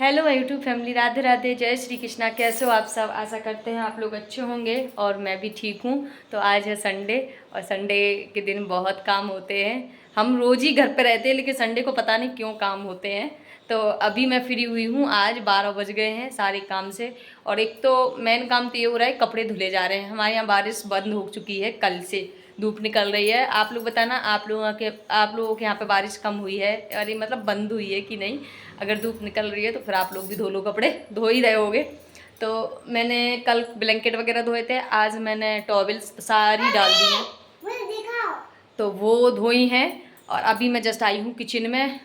Hello YouTube family, Radhe Radhe, जय श्री कृष्णा। कैसे हो आप सब? आशा करते हैं आप लोग अच्छे होंगे और मैं भी ठीक हूँ। तो आज है संडे और संडे के दिन बहुत काम होते हैं। हम रोज़ ही घर पे रहते हैं लेकिन संडे को पता नहीं क्यों काम होते हैं। तो अभी मैं फ्री हुई हूँ, आज 12 बज गए हैं सारे काम से। और एक तो मेन काम तो ये हो रहा है, कपड़े धुले जा रहे हैं। हमारे यहाँ बारिश बंद हो चुकी है, कल से धूप निकल रही है। आप लोग बताना, आप लोगों के यहाँ पे बारिश कम हुई है, अरे मतलब बंद हुई है कि नहीं? अगर धूप निकल रही है तो फिर आप लोग भी धो लो, कपड़े धो ही रहे होगे। तो मैंने कल ब्लैंकेट वगैरह धोए थे, आज मैंने टॉवल्स सारी डाल दी हैं तो वो धोई हैं। और अभी मैं जस्ट आई हूँ किचन में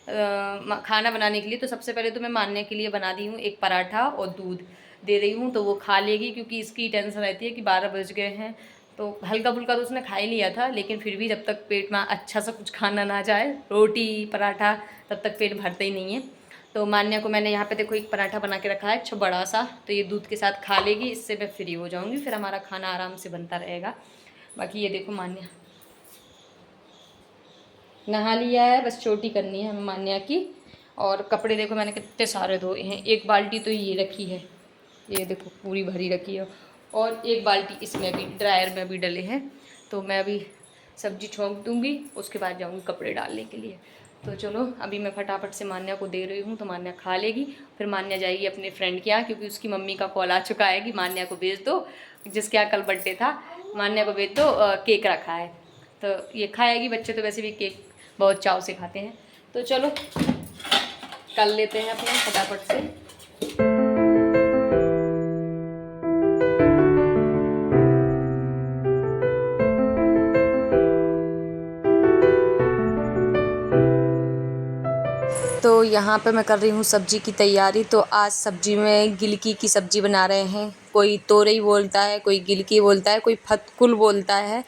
खाना बनाने के लिए। तो सबसे पहले तो मैं मान्य के लिए बना दी हूँ एक पराठा और दूध दे रही हूँ, तो वो खा लेगी क्योंकि इसकी टेंशन रहती है कि 12 बज गए हैं। तो हल्का फुल्का तो उसने खा ही लिया था, लेकिन फिर भी जब तक पेट में अच्छा सा कुछ खाना ना जाए, रोटी पराठा, तब तक पेट भरता ही नहीं है। तो मान्या को मैंने यहाँ पे देखो एक पराठा बना के रखा है अच्छा बड़ा सा, तो ये दूध के साथ खा लेगी, इससे मैं फ्री हो जाऊँगी, फिर हमारा खाना आराम से बनता रहेगा। बाकी ये देखो मान्या नहा लिया है, बस चोटी करनी है मान्या की। और कपड़े देखो मैंने कितने सारे धोए हैं, एक बाल्टी तो ये रखी है, ये देखो पूरी भरी रखी है, और एक बाल्टी इसमें भी ड्रायर में भी डले हैं। तो मैं अभी सब्जी छोंक दूंगी, उसके बाद जाऊंगी कपड़े डालने के लिए। तो चलो अभी मैं फटाफट से मान्या को दे रही हूँ, तो मान्या खा लेगी, फिर मान्या जाएगी अपने फ्रेंड के यहाँ, क्योंकि उसकी मम्मी का कॉल आ चुका है कि मान्या को भेज दो, जिसके यहाँ कल बर्थडे था, मान्या को भेज दो, केक रखा है। तो ये खाएगी, बच्चे तो वैसे भी केक बहुत चाव से खाते हैं। तो चलो कर लेते हैं अपने फटाफट से। तो यहाँ पे मैं कर रही हूँ सब्जी की तैयारी। तो आज सब्जी में गिलकी की सब्जी बना रहे हैं। कोई तोरई बोलता है, कोई गिलकी बोलता है, कोई फतकुल बोलता है।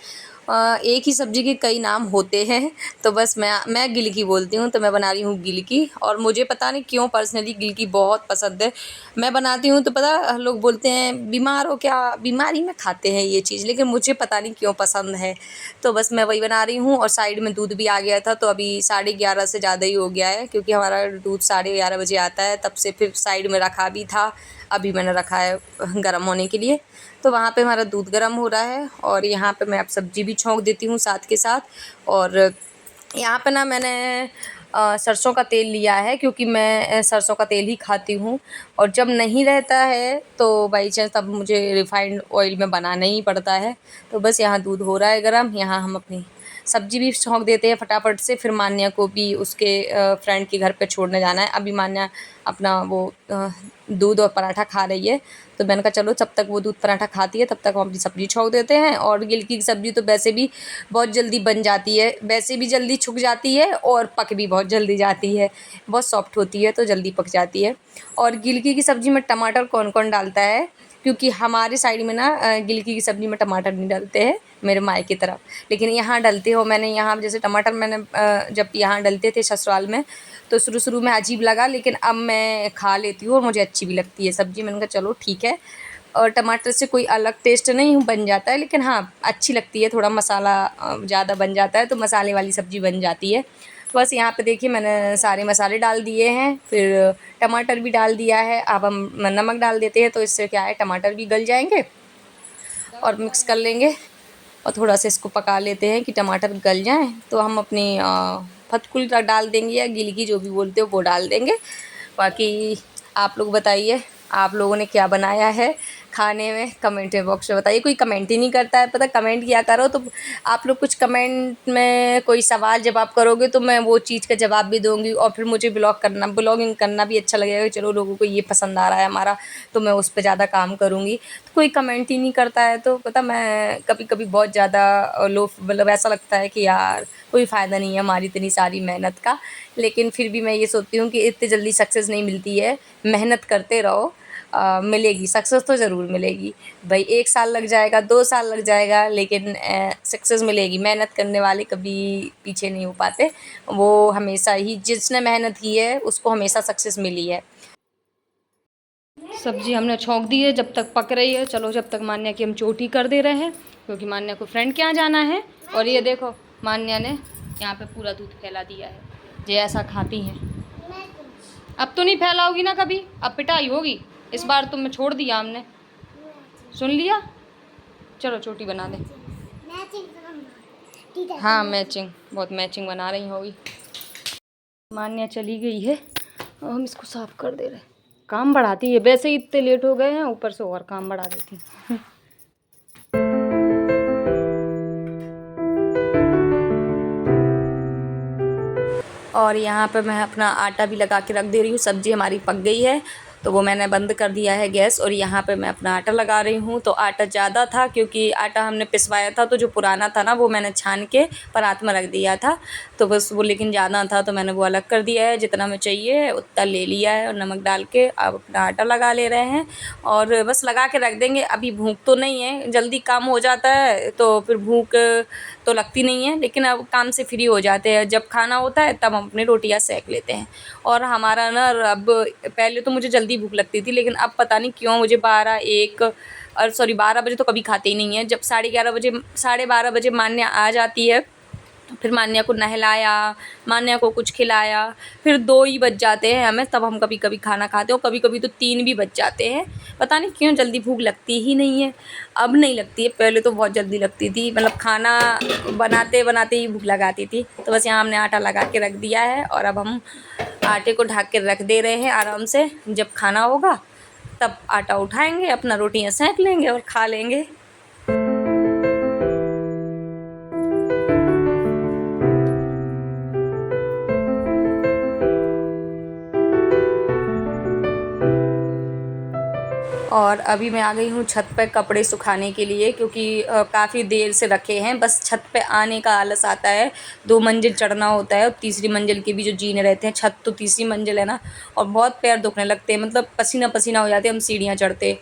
एक ही सब्जी के कई नाम होते हैं, तो बस मैं गिलकी बोलती हूँ। तो मैं बना रही हूँ गिलकी, और मुझे पता नहीं क्यों पर्सनली गिलकी बहुत पसंद है। मैं बनाती हूँ तो पता लोग बोलते हैं बीमार हो क्या, बीमारी में खाते हैं ये चीज़, लेकिन मुझे पता नहीं क्यों पसंद है। तो बस मैं वही बना रही हूँ। और साइड में दूध भी आ गया था, तो अभी 11:30 से ज़्यादा ही हो गया है, क्योंकि हमारा दूध 11:30 बजे आता है, तब से फिर साइड में रखा भी था, अभी मैंने रखा है गर्म होने के लिए। तो वहाँ पे हमारा दूध गर्म हो रहा है, और यहाँ पे मैं अब सब्ज़ी भी छोंक देती हूँ साथ के साथ। और यहाँ पे ना मैंने सरसों का तेल लिया है, क्योंकि मैं सरसों का तेल ही खाती हूँ, और जब नहीं रहता है तो बाई चांस तब मुझे रिफ़ाइंड ऑयल में बनाना ही पड़ता है। तो बस यहाँ दूध हो रहा है गर्म, यहाँ हम अपनी सब्जी भी छोंक देते हैं फटाफट से। फिर मान्या को भी उसके फ्रेंड के घर पे छोड़ने जाना है। अभी मान्या अपना वो दूध और पराठा खा रही है, तो मैंने कहा चलो जब तक वो दूध पराठा खाती है तब तक हम अपनी सब्ज़ी छोंक देते हैं। और गिलकी की सब्ज़ी तो वैसे भी बहुत जल्दी बन जाती है, वैसे भी जल्दी छुक जाती है और पक भी बहुत जल्दी जाती है, बहुत सॉफ्ट होती है तो जल्दी पक जाती है। और गिलकी की सब्ज़ी में टमाटर कौन कौन डालता है, क्योंकि हमारे साइड में ना गिलकी की सब्ज़ी में टमाटर नहीं डालते हैं, मेरे मायके की तरफ, लेकिन यहाँ डलते हो। मैंने यहाँ जैसे टमाटर मैंने जब यहाँ डलते थे ससुराल में, तो शुरू में अजीब लगा, लेकिन अब मैं खा लेती हूँ और मुझे अच्छी भी लगती है सब्ज़ी। मैंने कहा चलो ठीक है, और टमाटर से कोई अलग टेस्ट नहीं बन जाता है, लेकिन हाँ अच्छी लगती है, थोड़ा मसाला ज़्यादा बन जाता है तो मसाले वाली सब्ज़ी बन जाती है। तो बस यहाँ पे देखिए मैंने सारे मसाले डाल दिए हैं, फिर टमाटर भी डाल दिया है। अब हम नमक डाल देते हैं, तो इससे क्या है टमाटर भी गल जाएंगे, और मिक्स कर लेंगे, और थोड़ा सा इसको पका लेते हैं कि टमाटर गल जाएं। तो हम अपनी फतकुल डाल देंगे, या गिलकी जो भी बोलते हो वो डाल देंगे। बाकी आप लोग बताइए, आप लोगों ने क्या बनाया है खाने में, कमेंट बॉक्स में बताइए। कोई कमेंट ही नहीं करता है, पता कमेंट किया करो। तो आप लोग कुछ कमेंट में कोई सवाल जवाब करोगे तो मैं वो चीज़ का जवाब भी दूंगी, और फिर मुझे ब्लॉगिंग करना भी अच्छा लगेगा। चलो लोगों को ये पसंद आ रहा है हमारा, तो मैं उस पर ज़्यादा काम करूँगी। तो कोई कमेंट ही नहीं करता है, तो पता मैं कभी कभी बहुत ज़्यादा लो, मतलब ऐसा लगता है कि यार कोई फ़ायदा नहीं है हमारी इतनी सारी मेहनत का। लेकिन फिर भी मैं ये सोचती हूँ कि इतनी जल्दी सक्सेस नहीं मिलती है, मेहनत करते रहो, मिलेगी सक्सेस तो ज़रूर मिलेगी। भाई 1 साल लग जाएगा, 2 साल लग जाएगा, लेकिन सक्सेस मिलेगी। मेहनत करने वाले कभी पीछे नहीं हो पाते, वो हमेशा ही जिसने मेहनत की है उसको हमेशा सक्सेस मिली है। सब्जी हमने छोंक दी है, जब तक पक रही है। चलो जब तक मान्या की हम चोटी कर दे रहे हैं, क्योंकि मान्या को फ्रेंड के यहाँ जाना है। और ये देखो मान्या ने यहाँ पे पूरा दूध फैला दिया है, ये ऐसा खाती हैं। अब तो नहीं फैलाओगी ना कभी, अब पिटाई होगी। इस बार तुम्हें छोड़ दिया हमने, सुन लिया। चलो चोटी बना दे। हाँ मैचिंग, बहुत मैचिंग बना रही होगी। मान्या चली गई है और हम इसको साफ कर दे रहे हैं। काम बढ़ाती है, वैसे ही इतने लेट हो गए हैं, ऊपर से और काम बढ़ा देती है। और यहाँ पे मैं अपना आटा भी लगा के रख दे रही हूँ। सब्ज़ी हमारी पक गई है तो वो मैंने बंद कर दिया है गैस, और यहाँ पे मैं अपना आटा लगा रही हूँ। तो आटा ज़्यादा था क्योंकि आटा हमने पिसवाया था, तो जो पुराना था ना वो मैंने छान के परात में रख दिया था। तो बस वो लेकिन ज़्यादा था तो मैंने वो अलग कर दिया है, जितना में चाहिए उतना ले लिया है और नमक डाल के अब अपना आटा लगा ले रहे हैं और बस लगा के रख देंगे। अभी भूख तो नहीं है, जल्दी काम हो जाता है तो फिर भूख तो लगती नहीं है, लेकिन अब काम से फ्री हो जाते हैं। जब खाना होता है तब हम अपनी रोटियां सेक लेते हैं। और हमारा ना अब, पहले तो मुझे जल्दी भूख लगती थी, लेकिन अब पता नहीं क्यों मुझे 12 बजे तो कभी खाते ही नहीं है। जब 11:30 बजे, 12:30 बजे मान्या आ जाती है, फिर मान्या को नहलाया, मान्या को कुछ खिलाया, फिर 2 ही बज जाते हैं हमें, तब हम कभी कभी खाना खाते हैं और कभी कभी तो 3 भी बज जाते हैं। पता नहीं क्यों जल्दी भूख लगती ही नहीं है। अब नहीं लगती है, पहले तो बहुत जल्दी लगती थी, मतलब खाना बनाते बनाते ही भूख लगाती थी। तो बस यहाँ हमने आटा लगा के रख दिया है और अब हम आटे को ढक के रख दे रहे हैं आराम से। जब खाना होगा तब आटा उठाएंगे, अपना रोटियां सेंक लेंगे और खा लेंगे। और अभी मैं आ गई हूँ छत पे कपड़े सुखाने के लिए, क्योंकि काफ़ी देर से रखे हैं। बस छत पे आने का आलस आता है, 2 मंजिल चढ़ना होता है और तीसरी मंजिल के भी जो जीने रहते हैं, छत तो तीसरी मंजिल है ना, और बहुत पैर दुखने लगते हैं, मतलब पसीना पसीना हो जाते हैं हम सीढ़ियाँ चढ़ते।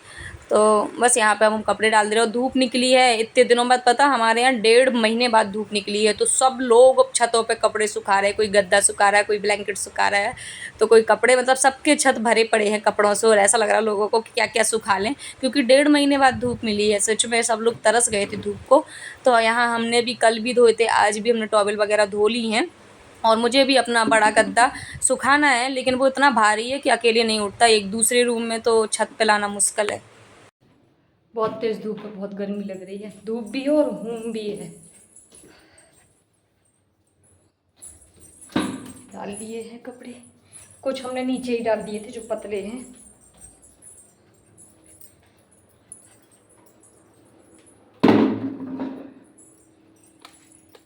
तो बस यहाँ पे अब हम कपड़े डाल दे रहे हो। धूप निकली है इतने दिनों बाद, पता हमारे यहाँ 1.5 महीने बाद धूप निकली है, तो सब लोग अब छतों पे कपड़े सुखा रहे हैं। कोई गद्दा सुखा रहा है, कोई ब्लैंकेट सुखा रहा है, तो कोई कपड़े, मतलब सबके छत भरे पड़े हैं कपड़ों से। और ऐसा लग रहा है लोगों को कि क्या क्या सुखा लें, क्योंकि 1.5 महीने बाद धूप मिली है। सच में सब लोग तरस गए थे धूप को। तो यहाँ हमने भी कल भी धोए थे, आज भी हमने टॉवल वगैरह धो ली हैं। और मुझे भी अपना बड़ा गद्दा सुखाना है, लेकिन वो इतना भारी है कि अकेले नहीं उठता, एक दूसरे रूम में तो छत पे लाना मुश्किल है। बहुत तेज़ धूप है, बहुत गर्मी लग रही है, धूप भी है और हूम भी है। डाल दिए हैं कपड़े, कुछ हमने नीचे ही डाल दिए थे जो पतले हैं।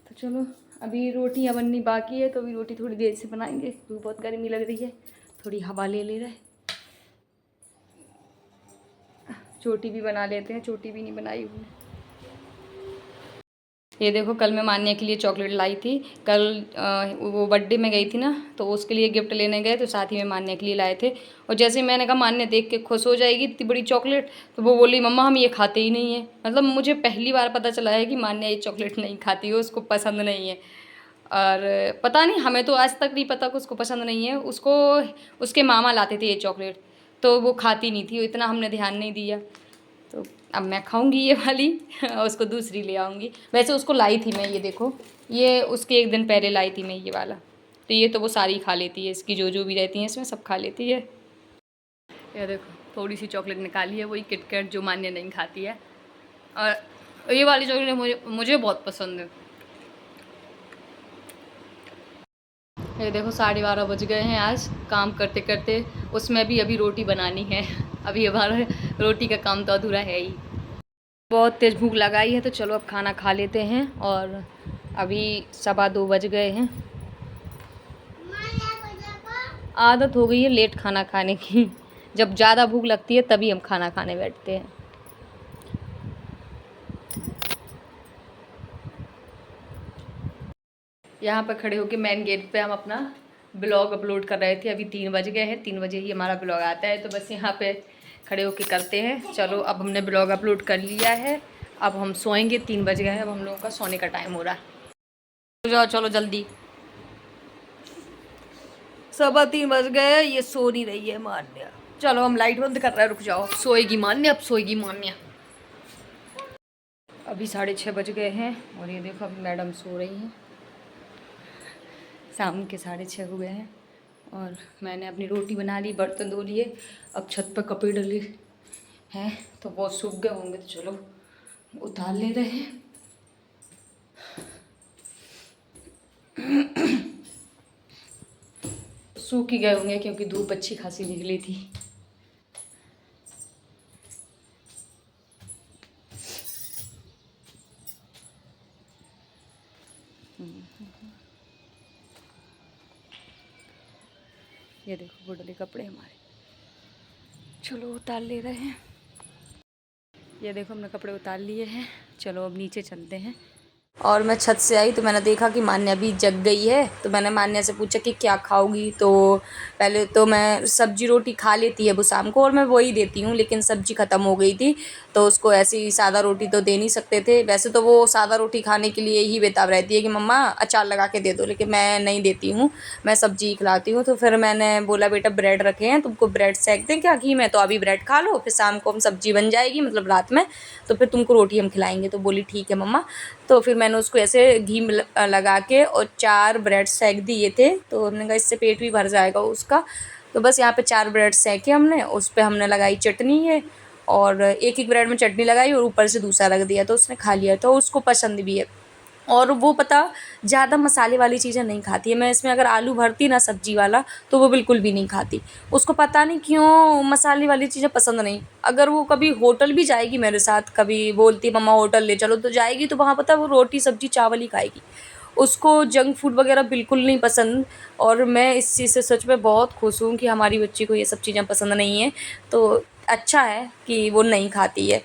तो चलो अभी रोटियां बननी बाकी है, तो अभी रोटी थोड़ी देर से बनाएंगे, क्योंकि बहुत गर्मी लग रही है। थोड़ी हवा ले ले रहे, चोटी भी बना लेते हैं, चोटी भी नहीं बनाई हुई। ये देखो, कल मैं मान्या के लिए चॉकलेट लाई थी। कल वो बर्थडे में गई थी ना, तो उसके लिए गिफ्ट लेने गए, तो साथ ही में मान्या के लिए लाए थे। और जैसे मैंने कहा मान्या देख के खुश हो जाएगी इतनी बड़ी चॉकलेट, तो वो बोली मम्मा हम ये खाते ही नहीं है। मतलब मुझे पहली बार पता चला है कि मान्या ये चॉकलेट नहीं खाती है, उसको पसंद नहीं है। और पता नहीं, हमें तो आज तक नहीं पता कि उसको पसंद नहीं है। उसको उसके मामा लाते थे ये चॉकलेट, तो वो खाती नहीं थी, इतना हमने ध्यान नहीं दिया। तो अब मैं खाऊंगी ये वाली और उसको दूसरी ले आऊँगी। वैसे उसको लाई थी मैं, ये देखो, ये उसके एक दिन पहले लाई थी मैं ये वाला। तो ये तो वो सारी खा लेती है, इसकी जो जो भी रहती हैं इसमें सब खा लेती है। ये देखो थोड़ी सी चॉकलेट निकाली है, वही किटकैट जो मान्या नहीं खाती है। और ये वाली चॉकलेट मुझे मुझे बहुत पसंद है। ये देखो 12:30 बज गए हैं आज काम करते करते, उसमें भी अभी रोटी बनानी है। अभी हमारा रोटी का काम तो अधूरा है ही। बहुत तेज़ भूख लगाई है, तो चलो अब खाना खा लेते हैं। और अभी 2:15 बज गए हैं। आदत हो गई है लेट खाना खाने की, जब ज़्यादा भूख लगती है तभी हम खाना खाने बैठते हैं। यहाँ पर खड़े होकर मेन गेट पे हम अपना ब्लॉग अपलोड कर रहे थे। अभी 3 बज गए हैं, 3 बजे ही हमारा ब्लॉग आता है, तो बस यहाँ पे खड़े होकर करते हैं। चलो अब हमने ब्लॉग अपलोड कर लिया है, अब हम सोएंगे। 3 बज गए हैं, अब हम लोगों का सोने का टाइम हो रहा है। जाओ चलो जल्दी, 3:15 बज गए, ये सो नहीं रही है मान्या। चलो हम लाइट बंद कर रहे हैं, रुक जाओ, सोएगी मान्या, अब सोएगी मान्या। अभी 6:30 बज गए हैं और ये देखो अभी मैडम सो रही हैं। शाम के 6:30 हो गए हैं और मैंने अपनी रोटी बना ली, बर्तन धो लिए। अब छत पर कपड़े डले हैं तो बहुत सूख गए होंगे, तो चलो उतार ले रहे हैं। सूख ही गए होंगे क्योंकि धूप अच्छी खासी निकली थी। ये देखो वो डले कपड़े हमारे, चलो उतार ले रहे हैं। ये देखो हमने कपड़े उतार लिए हैं, चलो अब नीचे चलते हैं। और मैं छत से आई तो मैंने देखा कि मान्या भी जग गई है, तो मैंने मान्या से पूछा कि क्या खाओगी। तो पहले तो मैं सब्जी रोटी खा लेती है वो शाम को, और मैं वही देती हूँ, लेकिन सब्जी ख़त्म हो गई थी तो उसको ऐसे ही सादा रोटी तो दे नहीं सकते थे। वैसे तो वो सादा रोटी खाने के लिए ही बेताब रहती है कि मम्मा अचार लगा के दे दो, लेकिन मैं नहीं देती हूँ, मैं सब्जी ही खिलाती हूँ। तो फिर मैंने बोला बेटा ब्रेड रखे हैं, तुमको ब्रेड सेक दें क्या घी में, तो अभी ब्रेड खा लो, फिर शाम को हम सब्जी बन जाएगी मतलब रात में, तो फिर तुमको रोटी हम खिलाएंगे। तो बोली ठीक है मम्मा। तो फिर मैंने उसको ऐसे घी में लगा के और 4 ब्रेड सेक दिए थे, तो हमने कहा इससे पेट भी भर जाएगा उसका। तो बस यहाँ पे 4 ब्रेड सेके हमने, उस पर हमने लगाई चटनी है, और एक एक ब्रेड में चटनी लगाई और ऊपर से दूसरा रख दिया, तो उसने खा लिया, तो उसको पसंद भी है। और वो पता ज़्यादा मसाले वाली चीज़ें नहीं खाती है। मैं इसमें अगर आलू भरती ना सब्जी वाला तो वो बिल्कुल भी नहीं खाती। उसको पता नहीं क्यों मसाले वाली चीज़ें पसंद नहीं। अगर वो कभी होटल भी जाएगी मेरे साथ, कभी बोलती मम्मा होटल ले चलो, तो जाएगी तो वहाँ पता वो रोटी सब्जी चावल ही खाएगी। उसको जंक फूड वगैरह बिल्कुल नहीं पसंद। और मैं इस चीज़ से सच में बहुत खुश हूँ कि हमारी बच्ची को ये सब चीज़ें पसंद नहीं है। तो अच्छा है कि वो नहीं खाती है।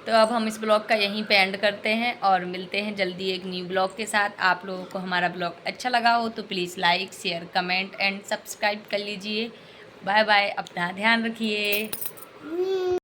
तो अब हम इस ब्लॉग का यहीं पे एंड करते हैं और मिलते हैं जल्दी एक न्यू ब्लॉग के साथ। आप लोगों को हमारा ब्लॉग अच्छा लगा हो तो please like share comment and subscribe कर लीजिए। बाय बाय, अपना ध्यान रखिए।